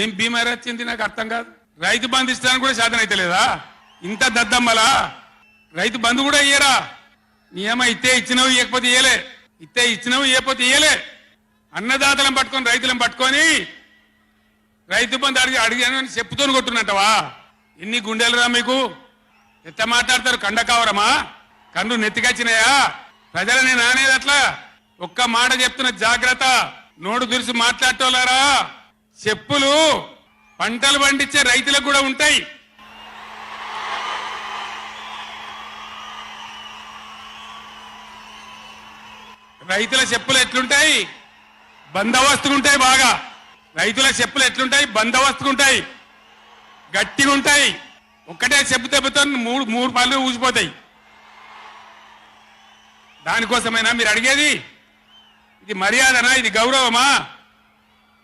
ఏం బీమారి వచ్చింది నాకు అర్థం కాదు. రైతు బంధు ఇస్తానికి కూడా సాధన అయితే లేదా? ఇంత దద్దమ్మలా రైతు బంధు కూడా ఇయ్యరా? నియమ ఇస్తే ఇచ్చినవు, ఇవ్వకపోతే ఇయ్యలే. ఇస్తే ఇచ్చినవు, ఇవ్వకపోతే ఇయ్యలే. అన్నదాతలను పట్టుకొని రైతులను పట్టుకొని రైతు బంధు అడిగాను చెప్పుతోని కొట్టున్నట్టవా? ఎన్ని గుండెలురా మీకు? ఎట్ట మాట్లాడతారు? కండకావరమా? కన్ను నెత్తికొచ్చినాయా? ప్రజలని నానేది అట్లా. ఒక్క మాట చెప్తున్న జాగ్రత్త. నోడు దురిసి మాట్లాడటోలారా, చెప్పులు పంటలు పండించే రైతులకు కూడా ఉంటాయి. రైతుల చెప్పులు ఎట్లుంటాయి? బందోబస్తుకుంటాయి. బాగా రైతుల చెప్పులు ఎట్లుంటాయి? బందోబస్తుకుంటాయి, గట్టిగా ఉంటాయి. ఒక్కటే చెప్పు దెబ్బతో మూడు పళ్ళు ఊసిపోతాయి. దానికోసమైనా మీరు అడిగేది? ఇది మర్యాదనా? ఇది గౌరవమా?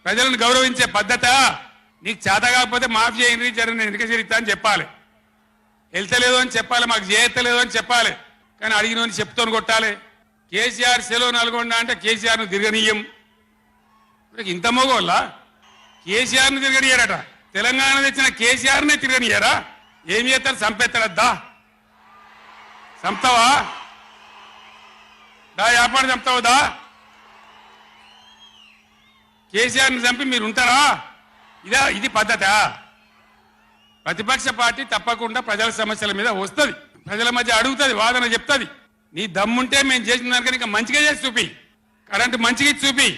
ప్రజలను గౌరవించే పద్ధత? నీకు చేత కాకపోతే మాఫీ చేయండి, జరగని ఎన్నిక చరిత్ర అని చెప్పాలి. వెళ్తలేదు అని చెప్పాలి, మాకు చేయలేదు అని చెప్పాలి. కానీ అడిగిన చెప్తోని కొట్టాలి. కేసీఆర్ సెలవు నల్గొండ అంటే కేసీఆర్ను తిరగనీయం. ఇంత మోగోళ్ళ కేసీఆర్ను తిరగనియారట. తెలంగాణ తెచ్చిన కేసీఆర్నే తిరగనియారా? ఏం చేస్తారు? చంపేస్తాడద్దా? చంపుతావా? దా వ్యాపారం చంపుతావుదా? కేసీఆర్ని చంపి మీరు ఉంటారా? ఇది పద్ధత? ప్రతిపక్ష పార్టీ తప్పకుండా ప్రజల సమస్యల మీద వస్తుంది, ప్రజల మధ్య అడుగుతుంది, వాదన చెప్తుంది. నీ దమ్ముంటే మేము చేసిన దానికన్నా ఇంకా మంచిగా చేసి చూపి, కరెంటు మంచిగా చూపి.